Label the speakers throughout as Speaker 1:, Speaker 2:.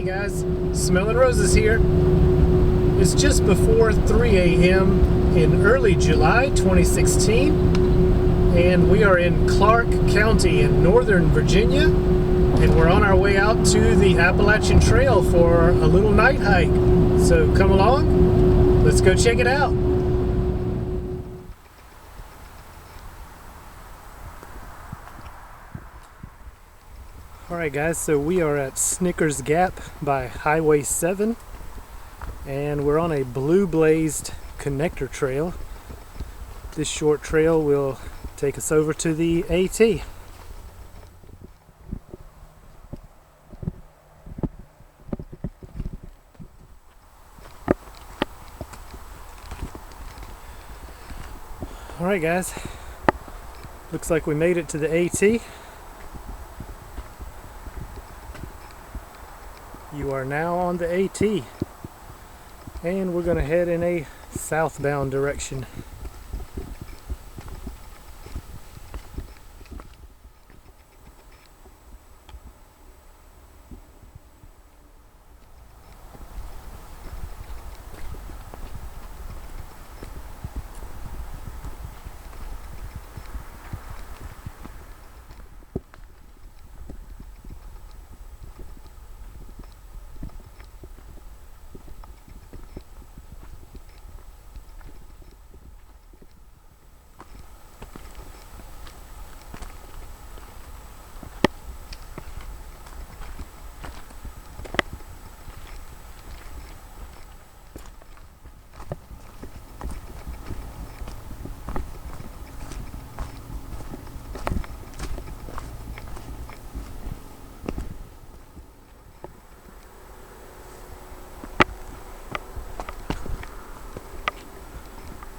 Speaker 1: guys, Smelling Roses here. It's just before 3 a.m. in early July 2016, and we are in Clarke County in northern Virginia, and we're on our way out to the Appalachian Trail for a little night hike. So come along, let's go check it out. Alright guys, so we are at Snickers Gap by Highway 7, and we're on a blue blazed connector trail. This short trail will take us over to the AT. Alright guys, looks like we made it to the AT. You are now on the AT, and we're going to head in a southbound direction.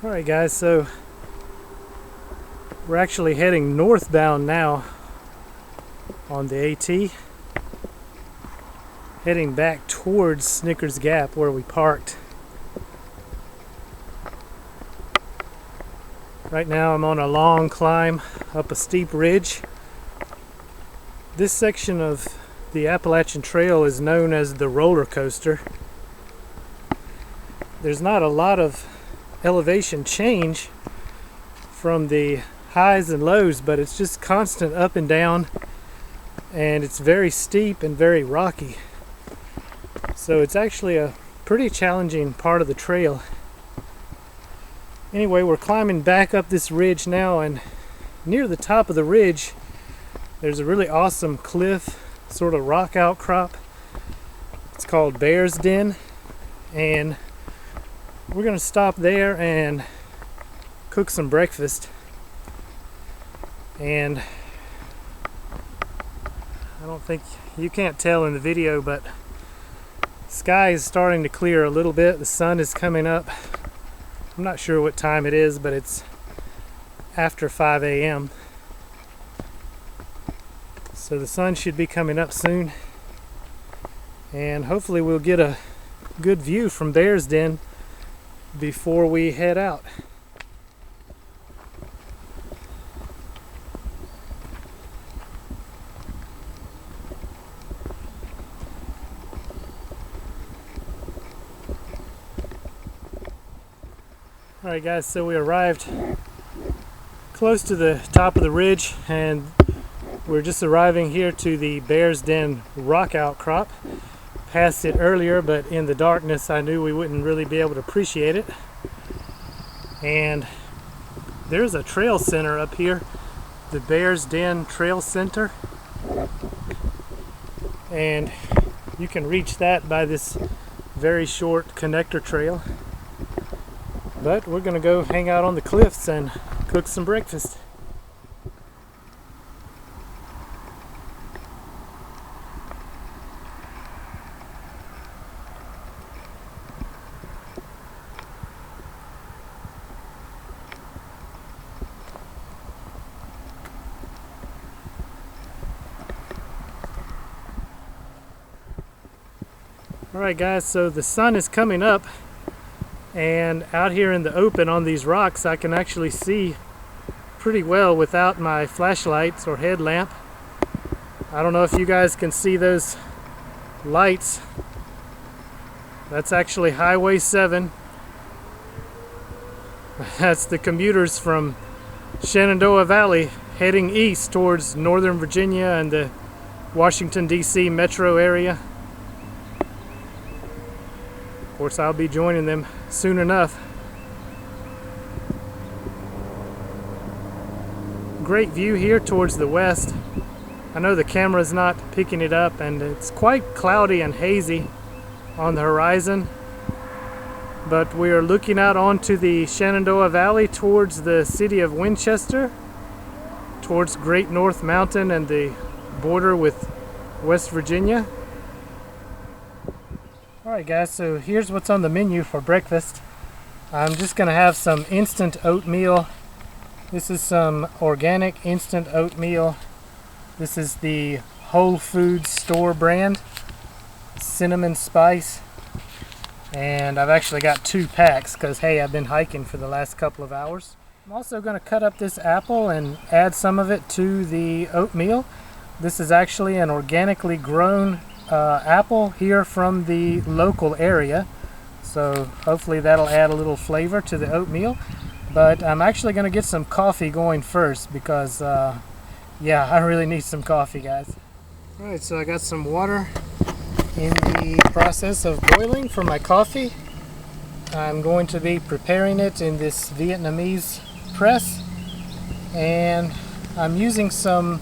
Speaker 1: Alright guys, so we're actually heading northbound now on the AT, heading back towards Snickers Gap where we parked. Right now I'm on a long climb up a steep ridge. This section of the Appalachian Trail is known as the roller coaster. There's not a lot of elevation change from the highs and lows, but it's just constant up and down, and it's very steep and very rocky, so it's actually a pretty challenging part of the trail. Anyway, we're climbing back up this ridge now, and near the top of the ridge there's a really awesome cliff, sort of rock outcrop. It's called Bear's Den, and we're going to stop there and cook some breakfast. And I don't think you can't tell in the video, but the sky is starting to clear a little bit. The sun is coming up. I'm not sure what time it is, but it's after 5 a.m. So the sun should be coming up soon, and hopefully we'll get a good view from Bear's Den before we head out. Alright guys, so we arrived close to the top of the ridge, and we're just arriving here to the Bear's Den rock outcrop. Passed it earlier, but in the darkness I knew we wouldn't really be able to appreciate it. And there's a trail center up here, the Bear's Den Trail Center, and you can reach that by this very short connector trail. But we're gonna go hang out on the cliffs and cook some breakfast. Alright guys, so the sun is coming up, and out here in the open on these rocks I can actually see pretty well without my flashlights or headlamp. I don't know if you guys can see those lights. That's actually Highway 7. That's the commuters from Shenandoah Valley heading east towards Northern Virginia and the Washington, D.C. metro area. Of course, I'll be joining them soon enough. Great view here towards the west. I know the camera's not picking it up, and it's quite cloudy and hazy on the horizon, but we are looking out onto the Shenandoah Valley towards the city of Winchester, towards Great North Mountain and the border with West Virginia. Alright guys, so here's what's on the menu for breakfast. I'm just gonna have some instant oatmeal. This is some organic instant oatmeal. This is the Whole Foods store brand, cinnamon spice, and I've actually got 2 packs because hey, I've been hiking for the last couple of hours. I'm also going to cut up this apple and add some of it to the oatmeal. This is actually an organically grown apple here from the local area, so hopefully that'll add a little flavor to the oatmeal. But I'm actually going to get some coffee going first because yeah, I really need some coffee, guys. Alright, so I got some water in the process of boiling for my coffee. I'm going to be preparing it in this Vietnamese press, and I'm using some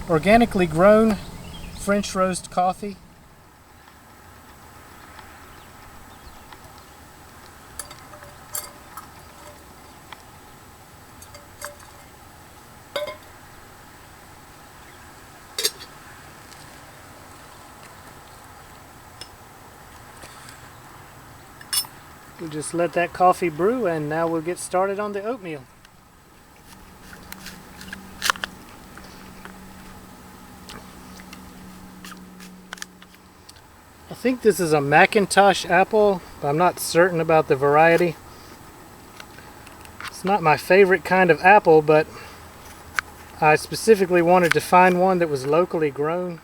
Speaker 1: organically grown French roast coffee. We'll just let that coffee brew, and now we'll get started on the oatmeal. I think this is a Macintosh apple, but I'm not certain about the variety. It's not my favorite kind of apple, but I specifically wanted to find one that was locally grown.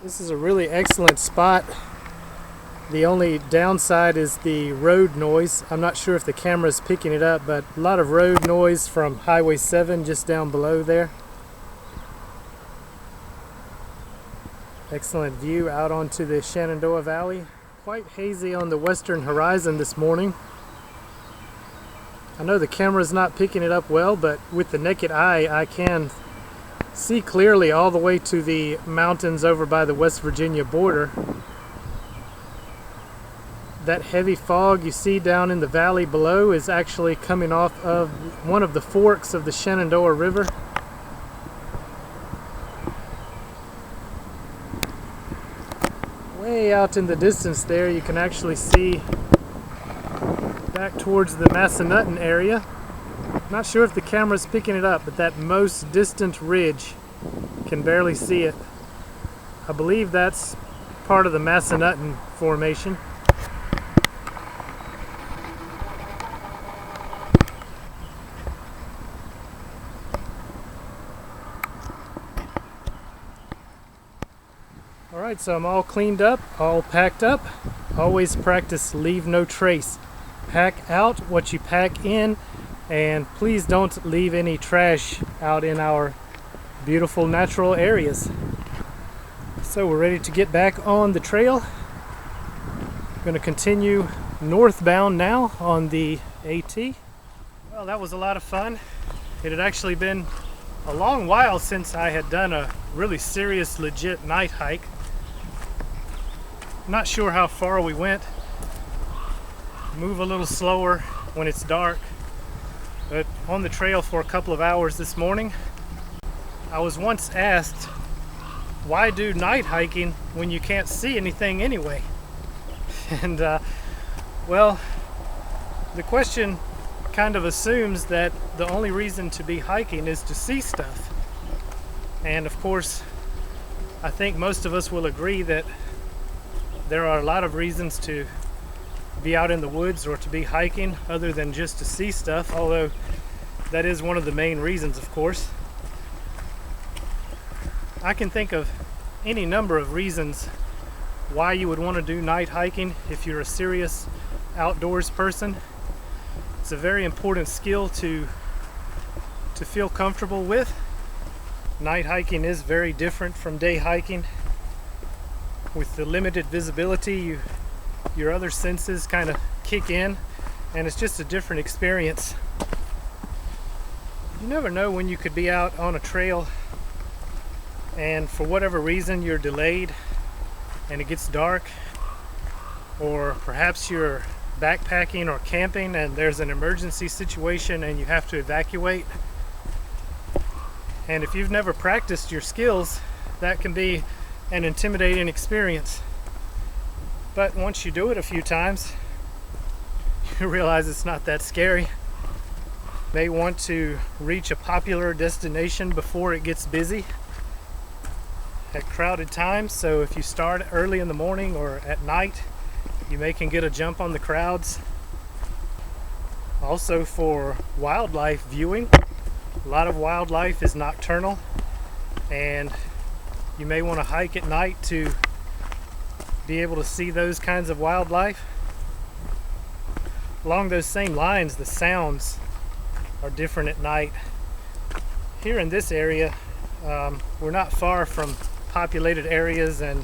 Speaker 1: This is a really excellent spot. The only downside is the road noise. I'm not sure if the camera is picking it up, but a lot of road noise from Highway 7 just down below there. Excellent view out onto the Shenandoah Valley. Quite hazy on the western horizon this morning. I know the camera's not picking it up well, but with the naked eye I can see clearly all the way to the mountains over by the West Virginia border. That heavy fog you see down in the valley below is actually coming off of one of the forks of the Shenandoah River. Way out in the distance there you can actually see back towards the Massanutten area. Not sure if the camera's picking it up, but that most distant ridge, can barely see it. I believe that's part of the Massanutten Formation. Alright, so I'm all cleaned up, all packed up. Always practice leave no trace. Pack out what you pack in, and please don't leave any trash out in our beautiful natural areas. So we're ready to get back on the trail. I'm going to continue northbound now on the AT. Well, that was a lot of fun. It had actually been a long while since I had done a really serious, legit night hike. not sure how far we went. Move a little slower when it's dark. But on the trail for a couple of hours this morning, I was once asked, why do night hiking when you can't see anything anyway? And well, the question kind of assumes that the only reason to be hiking is to see stuff. And of course, I think most of us will agree that there are a lot of reasons to be out in the woods or to be hiking other than just to see stuff, although that is one of the main reasons, of course. I can think of any number of reasons why you would want to do night hiking if you're a serious outdoors person. It's a very important skill to feel comfortable with. Night hiking is very different from day hiking. With the limited visibility, your other senses kind of kick in, and it's just a different experience. You never know when you could be out on a trail and for whatever reason you're delayed and it gets dark, or perhaps you're backpacking or camping and there's an emergency situation and you have to evacuate. And if you've never practiced your skills, that can be an intimidating experience. But once you do it a few times, you realize it's not that scary. You may want to reach a popular destination before it gets busy at crowded times, so if you start early in the morning or at night, you can get a jump on the crowds. Also, for wildlife viewing, a lot of wildlife is nocturnal, and you may want to hike at night to be able to see those kinds of wildlife. Along those same lines, the sounds are different at night. Here in this area, we're not far from populated areas, and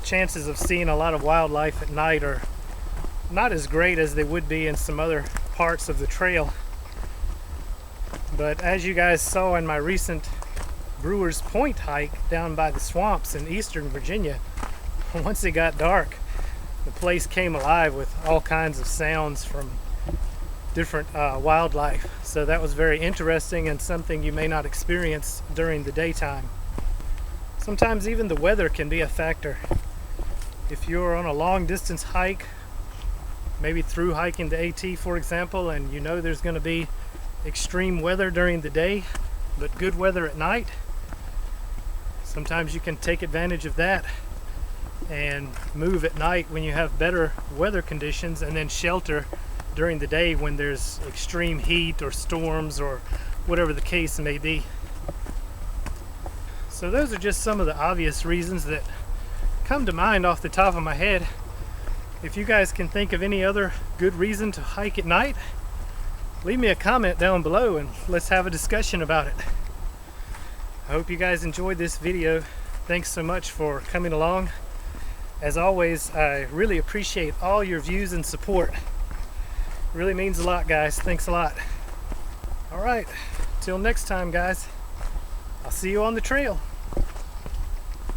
Speaker 1: chances of seeing a lot of wildlife at night are not as great as they would be in some other parts of the trail. But as you guys saw in my recent Brewer's Point hike down by the swamps in eastern Virginia, once it got dark, the place came alive with all kinds of sounds from different wildlife. So that was very interesting and something you may not experience during the daytime. Sometimes even the weather can be a factor. If you're on a long distance hike, maybe through hiking the AT for example, and you know there's going to be extreme weather during the day but good weather at night, sometimes you can take advantage of that and move at night when you have better weather conditions, and then shelter during the day when there's extreme heat or storms or whatever the case may be. So those are just some of the obvious reasons that come to mind off the top of my head. If you guys can think of any other good reason to hike at night, leave me a comment down below and let's have a discussion about it. I hope you guys enjoyed this video. Thanks so much for coming along. As always, I really appreciate all your views and support. It really means a lot, guys. Thanks a lot. All right, till next time, guys. I'll see you on the trail.